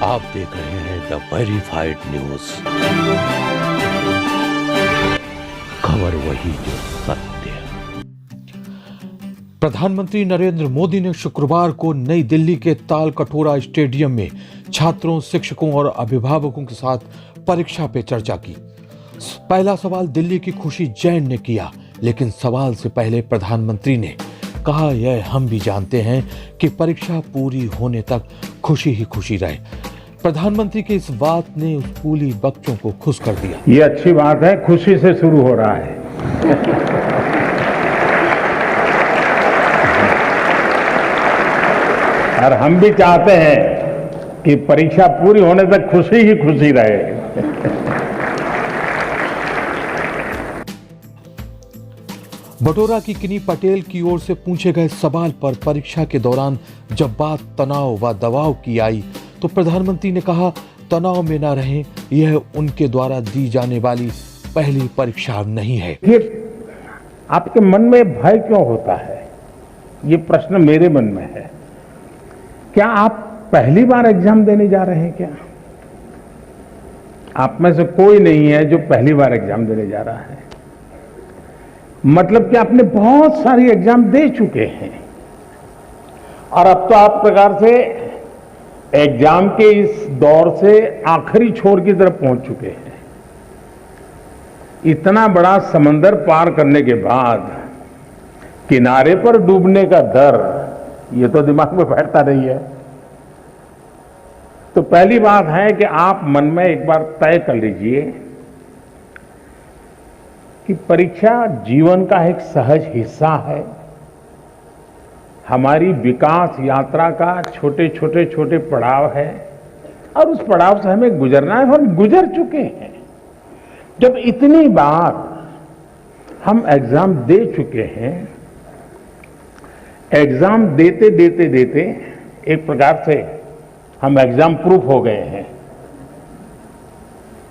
आप देख रहे हैं द वेरीफाइड न्यूज, खबर वही जो सत्य है। प्रधानमंत्री नरेंद्र मोदी ने शुक्रवार को नई दिल्ली के ताल कटोरा स्टेडियम में छात्रों, शिक्षकों और अभिभावकों के साथ परीक्षा पे चर्चा की। पहला सवाल दिल्ली की खुशी जैन ने किया, लेकिन सवाल से पहले प्रधानमंत्री ने कहा, यह हम भी जानते हैं कि परीक्षा पूरी होने तक खुशी ही खुशी रहे। प्रधानमंत्री की इस बात ने स्कूली बच्चों को खुश कर दिया। ये अच्छी बात है, खुशी से शुरू हो रहा है। और हम भी चाहते हैं कि परीक्षा पूरी होने तक खुशी ही खुशी रहे। बटोरा की किनी पटेल की ओर से पूछे गए सवाल पर परीक्षा के दौरान जब बात तनाव व दबाव की आई तो प्रधानमंत्री ने कहा, तनाव में ना रहें, यह उनके द्वारा दी जाने वाली पहली परीक्षा नहीं है। आपके मन में भय क्यों होता है? ये प्रश्न मेरे मन में है। क्या आप पहली बार एग्जाम देने जा रहे हैं? क्या आप में से कोई नहीं है जो पहली बार एग्जाम देने जा रहा है? मतलब कि आपने बहुत सारी एग्जाम दे चुके हैं और अब तो आप प्रकार से एग्जाम के इस दौर से आखिरी छोर की तरफ पहुंच चुके हैं। इतना बड़ा समंदर पार करने के बाद किनारे पर डूबने का डर, ये तो दिमाग में बैठता नहीं है। तो पहली बात है कि आप मन में एक बार तय कर लीजिए कि परीक्षा जीवन का एक सहज हिस्सा है। हमारी विकास यात्रा का छोटे छोटे पड़ाव है और उस पड़ाव से हमें गुजरना है। हम गुजर चुके हैं। जब इतनी बार हम एग्जाम दे चुके हैं, एग्जाम देते देते देते एक प्रकार से हम एग्जाम प्रूफ हो गए हैं।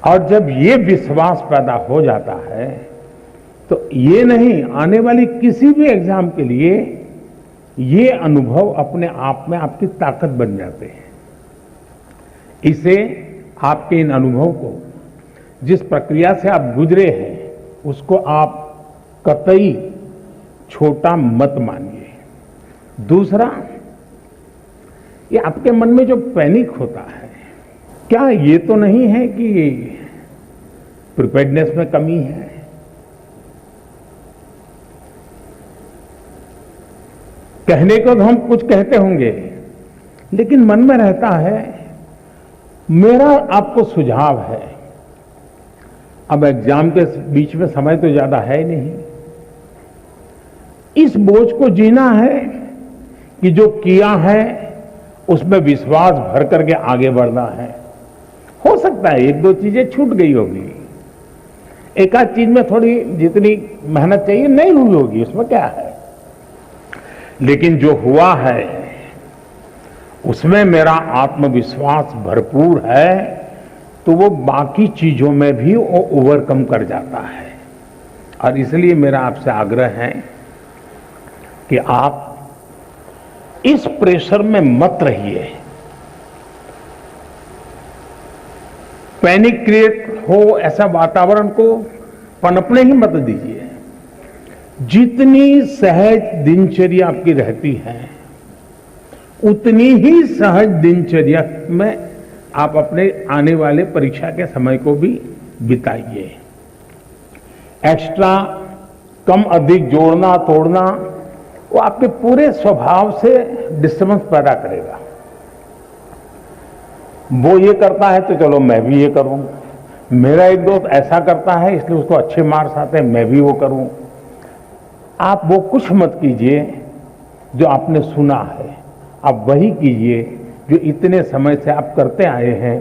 और जब ये विश्वास पैदा हो जाता है तो ये नहीं, आने वाली किसी भी एग्जाम के लिए ये अनुभव अपने आप में आपकी ताकत बन जाते हैं। इसे, आपके इन अनुभव को, जिस प्रक्रिया से आप गुजरे हैं, उसको आप कतई छोटा मत मानिए। दूसरा, ये आपके मन में जो पैनिक होता है, क्या ये तो नहीं है कि प्रिपेयर्डनेस में कमी है? कहने को तो हम कुछ कहते होंगे, लेकिन मन में रहता है। मेरा आपको सुझाव है, अब एग्जाम के बीच में समय तो ज्यादा है नहीं, इस बोझ को जीना है कि जो किया है उसमें विश्वास भर करके आगे बढ़ना है। हो सकता है एक दो चीजें छूट गई होगी, एक आध चीज में थोड़ी जितनी मेहनत चाहिए नहीं हुई होगी, उसमें क्या है। लेकिन जो हुआ है उसमें मेरा आत्मविश्वास भरपूर है, तो वो बाकी चीजों में भी वो ओवरकम कर जाता है। और इसलिए मेरा आपसे आग्रह है कि आप इस प्रेशर में मत रहिए। पैनिक क्रिएट हो ऐसा वातावरण को पनपने ही मत दीजिए। जितनी सहज दिनचर्या आपकी रहती है, उतनी ही सहज दिनचर्या में आप अपने आने वाले परीक्षा के समय को भी बिताइए। एक्स्ट्रा, कम अधिक, जोड़ना तोड़ना, वो आपके पूरे स्वभाव से डिस्टर्बेंस पैदा करेगा। वो ये करता है तो चलो मैं भी ये करूं, मेरा एक दोस्त ऐसा करता है इसलिए उसको अच्छे मार्क्स आते हैं, मैं भी वो करूं। आप वो कुछ मत कीजिए जो आपने सुना है, आप वही कीजिए जो इतने समय से आप करते आए हैं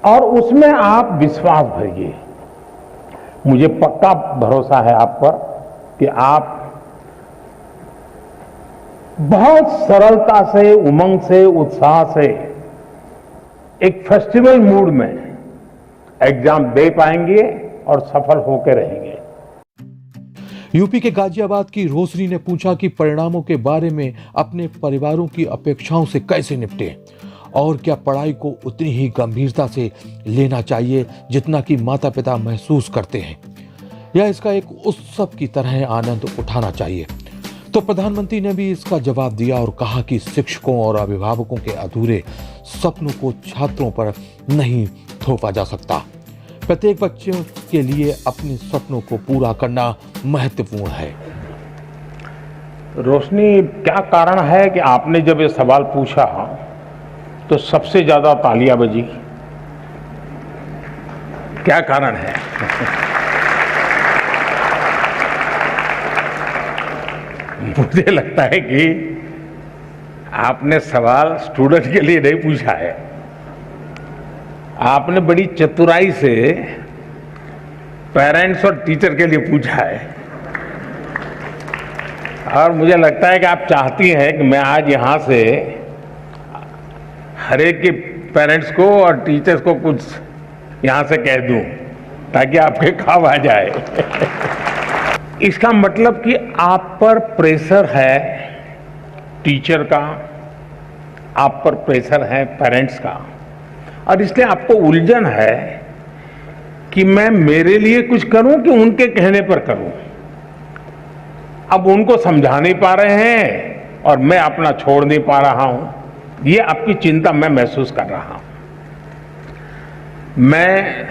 और उसमें आप विश्वास भरिए। मुझे पक्का भरोसा है आप पर कि आप बहुत सरलता से, उमंग से, उत्साह से, एक फेस्टिवल मूड में एग्जाम दे पाएंगे और सफल होकर रहेंगे। यूपी के गाजियाबाद की रोशनी ने पूछा कि परिणामों के बारे में अपने परिवारों की अपेक्षाओं से कैसे निपटे और क्या पढ़ाई को उतनी ही गंभीरता से लेना चाहिए जितना कि माता पिता महसूस करते हैं, या इसका एक उत्सव की तरह आनंद उठाना चाहिए? तो प्रधानमंत्री ने भी इसका जवाब दिया और कहा कि शिक्षकों और अभिभावकों के अधूरे सपनों को छात्रों पर नहीं थोपा जा सकता। प्रत्येक बच्चे के लिए अपने सपनों को पूरा करना महत्वपूर्ण है। रोशनी, क्या कारण है कि आपने जब ये सवाल पूछा तो सबसे ज्यादा तालियां बजी? क्या कारण है? मुझे लगता है कि आपने सवाल स्टूडेंट के लिए नहीं पूछा है, आपने बड़ी चतुराई से पेरेंट्स और टीचर के लिए पूछा है। और मुझे लगता है कि आप चाहती हैं कि मैं आज यहां से हर एक के पेरेंट्स को और टीचर्स को कुछ यहां से कह दूं ताकि आपके काम आ जाए। इसका मतलब कि आप पर प्रेशर है टीचर का, आप पर प्रेशर है पेरेंट्स का, और इसलिए आपको उलझन है कि मैं मेरे लिए कुछ करूं कि उनके कहने पर करूं। अब उनको समझा नहीं पा रहे हैं और मैं अपना छोड़ नहीं पा रहा हूं, ये आपकी चिंता मैं महसूस कर रहा हूं। मैं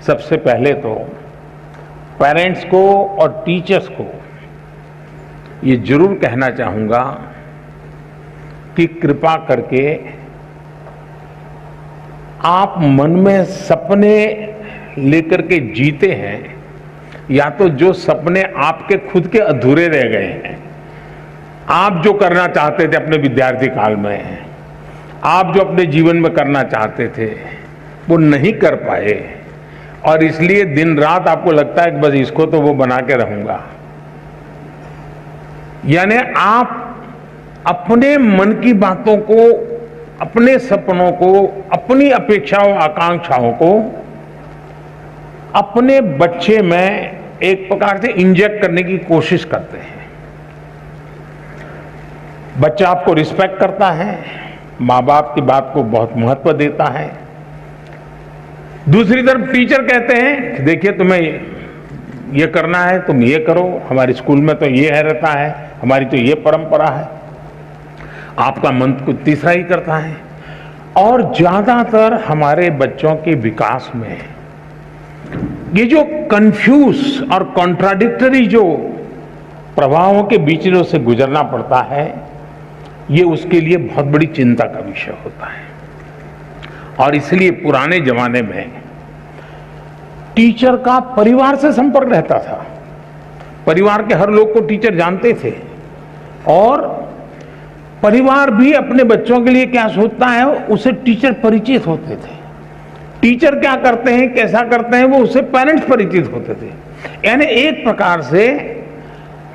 सबसे पहले तो पेरेंट्स को और टीचर्स को ये जरूर कहना चाहूंगा कि कृपा करके आप मन में सपने लेकर के जीते हैं, या तो जो सपने आपके खुद के अधूरे रह गए हैं, आप जो करना चाहते थे अपने विद्यार्थी काल में, आप जो अपने जीवन में करना चाहते थे वो नहीं कर पाए, और इसलिए दिन रात आपको लगता है कि बस इसको तो वो बना के रहूंगा। यानी आप अपने मन की बातों को, अपने सपनों को, अपनी अपेक्षाओं आकांक्षाओं को अपने बच्चे में एक प्रकार से इंजेक्ट करने की कोशिश करते हैं। बच्चा आपको रिस्पेक्ट करता है, माँ बाप की बात को बहुत महत्व देता है। दूसरी तरफ टीचर कहते हैं कि देखिए तुम्हें ये करना है, तुम ये करो, हमारे स्कूल में तो ये है रहता है, हमारी तो ये परंपरा है। आपका मन कुछ तीसरा ही करता है। और ज्यादातर हमारे बच्चों के विकास में ये जो कंफ्यूज और कॉन्ट्राडिक्टरी जो प्रभावों के बीच में उसे गुजरना पड़ता है, ये उसके लिए बहुत बड़ी चिंता का विषय होता है। और इसलिए पुराने जमाने में टीचर का परिवार से संपर्क रहता था, परिवार के हर लोग को टीचर जानते थे, और परिवार भी अपने बच्चों के लिए क्या सोचता है उसे टीचर परिचित होते थे। टीचर क्या करते हैं, कैसा करते हैं, वो उससे पेरेंट्स परिचित होते थे। यानी एक प्रकार से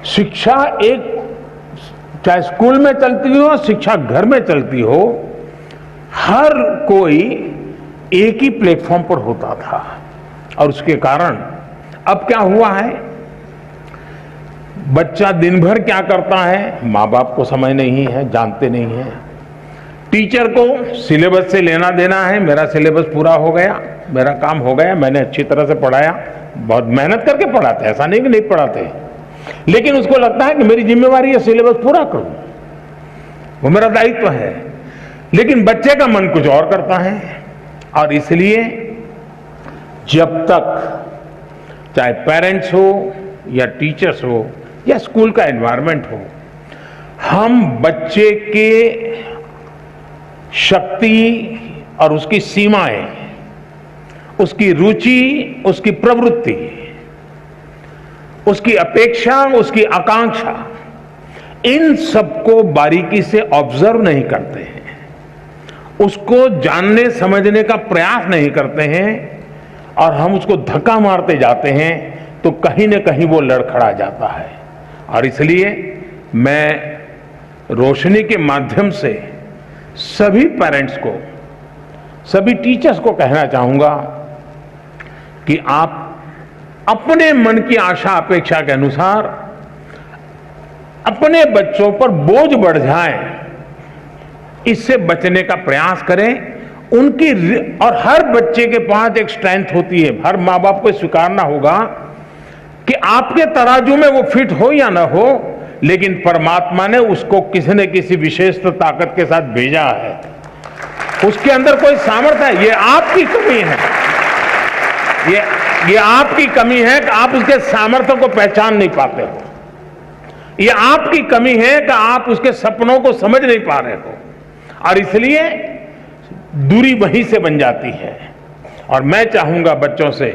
शिक्षा, एक चाहे स्कूल में चलती हो, शिक्षा घर में चलती हो, हर कोई एक ही प्लेटफॉर्म पर होता था। और उसके कारण अब क्या हुआ है, बच्चा दिन भर क्या करता है, माँ बाप को समझ नहीं है, जानते नहीं है। टीचर को सिलेबस से लेना देना है, मेरा सिलेबस पूरा हो गया, मेरा काम हो गया, मैंने अच्छी तरह से पढ़ाया, बहुत मेहनत करके पढ़ाते, ऐसा नहीं कि नहीं पढ़ाते, लेकिन उसको लगता है कि मेरी जिम्मेवारी है सिलेबस पूरा करूं, वो मेरा दायित्व है। लेकिन बच्चे का मन कुछ और करता है। और इसलिए जब तक चाहे पेरेंट्स हो या टीचर्स हो या स्कूल का एनवायरनमेंट हो, हम बच्चे के शक्ति और उसकी सीमाएं, उसकी रुचि, उसकी प्रवृत्ति, उसकी अपेक्षा, उसकी आकांक्षा, इन सबको बारीकी से ऑब्जर्व नहीं करते हैं, उसको जानने समझने का प्रयास नहीं करते हैं, और हम उसको धक्का मारते जाते हैं, तो कहीं न कहीं वो लड़खड़ा जाता है। और इसलिए मैं रोशनी के माध्यम से सभी पेरेंट्स को, सभी टीचर्स को कहना चाहूंगा कि आप अपने मन की आशा अपेक्षा के अनुसार अपने बच्चों पर बोझ बढ़ जाए, इससे बचने का प्रयास करें। उनकी और हर बच्चे के पास एक स्ट्रेंथ होती है, हर माँ बाप को स्वीकारना होगा कि आपके तराजू में वो फिट हो या ना हो, लेकिन परमात्मा ने उसको किसी न किसी विशेष ताकत के साथ भेजा है, उसके अंदर कोई सामर्थ्य है। ये आपकी कमी है, ये आपकी कमी है कि आप उसके सामर्थ्य को पहचान नहीं पाते हो। ये आपकी कमी है कि आप उसके सपनों को समझ नहीं पा रहे हो, और इसलिए दूरी वहीं से बन जाती है। और मैं चाहूंगा बच्चों से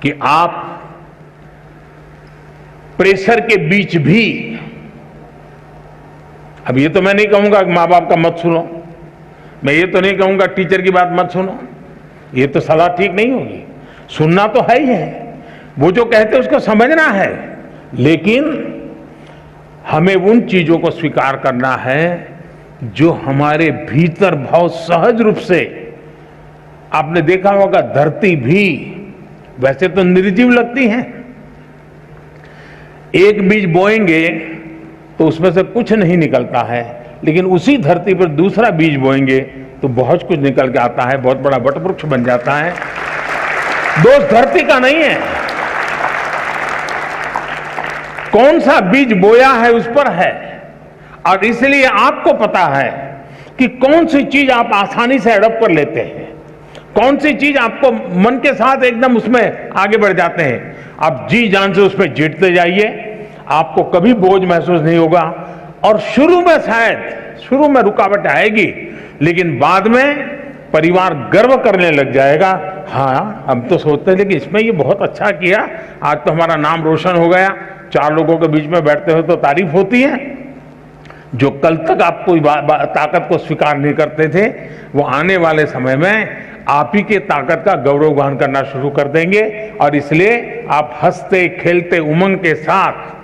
कि आप प्रेशर के बीच भी, अब ये तो मैं नहीं कहूंगा कि माँ बाप का मत सुनो, मैं ये तो नहीं कहूंगा टीचर की बात मत सुनो, ये तो सलाह ठीक नहीं होगी। सुनना तो है ही है, वो जो कहते हैं उसको समझना है, लेकिन हमें उन चीजों को स्वीकार करना है जो हमारे भीतर बहुत सहज रूप से। आपने देखा होगा धरती भी वैसे तो निर्जीव लगती है, एक बीज बोएंगे तो उसमें से कुछ नहीं निकलता है, लेकिन उसी धरती पर दूसरा बीज बोएंगे तो बहुत कुछ निकल के आता है, बहुत बड़ा वटवृक्ष बन जाता है। दोष धरती का नहीं है, कौन सा बीज बोया है उस पर है। और इसलिए आपको पता है कि कौन सी चीज आप आसानी से एडॉप्ट कर लेते हैं, कौन सी चीज आपको मन के साथ एकदम उसमें आगे बढ़ जाते हैं। आप जी जान से उसमें जीतते जाइए, आपको कभी बोझ महसूस नहीं होगा। और शुरू में शायद रुकावट आएगी, लेकिन बाद में परिवार गर्व करने लग जाएगा। हाँ, हम तो सोचते हैं कि इसमें ये बहुत अच्छा किया, आज तो हमारा नाम रोशन हो गया। 4 लोगों के बीच में बैठते हो तो तारीफ होती है। जो कल तक आपको ताकत को स्वीकार नहीं करते थे, वो आने वाले समय में आप ही के ताकत का गौरवगान करना शुरू कर देंगे। और इसलिए आप हंसते खेलते उमंग के साथ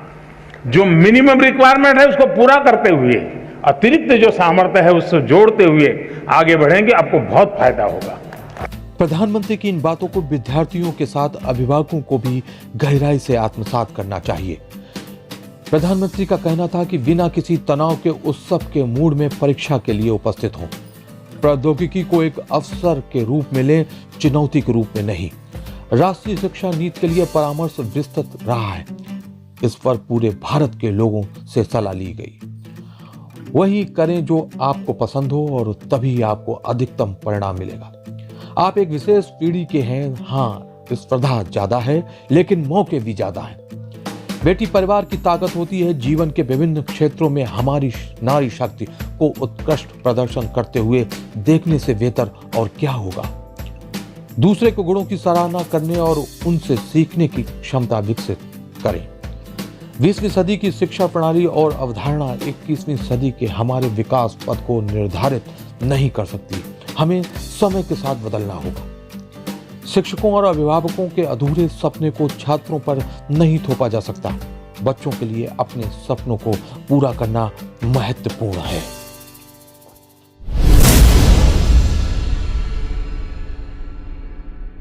जो मिनिमम रिक्वायरमेंट है उसको पूरा करते हुए, अतिरिक्त जो सामर्थ्य है उससे जोड़ते हुए आगे बढ़ेंगे, आपको बहुत फायदा होगा। प्रधानमंत्री की इन बातों को विद्यार्थियों के साथ अभिभावकों को भी गहराई से आत्मसात करना चाहिए। प्रधानमंत्री का कहना था कि बिना किसी तनाव के उत्सव के मूड में परीक्षा के लिए उपस्थित हों, प्रौद्योगिकी को एक अवसर के रूप में लें, चुनौती के रूप में नहीं। राष्ट्रीय शिक्षा नीति के लिए परामर्श विस्तृत रहा है, इस पर पूरे भारत के लोगों से सलाह ली गई। वही करें जो आपको पसंद हो और तभी आपको अधिकतम परिणाम मिलेगा। आप एक विशेष पीढ़ी के हैं, हाँ स्पर्धा ज्यादा है लेकिन मौके भी ज्यादा हैं। बेटी परिवार की ताकत होती है। जीवन के विभिन्न क्षेत्रों में हमारी नारी शक्ति को उत्कृष्ट प्रदर्शन करते हुए देखने से बेहतर और क्या होगा। दूसरे के गुणों की सराहना करने और उनसे सीखने की क्षमता विकसित करें। 20वीं सदी की शिक्षा प्रणाली और अवधारणा 21वीं सदी के हमारे विकास पथ को निर्धारित नहीं कर सकती, हमें समय के साथ बदलना होगा। शिक्षकों और अभिभावकों के अधूरे सपने को छात्रों पर नहीं थोपा जा सकता। बच्चों के लिए अपने सपनों को पूरा करना महत्वपूर्ण है।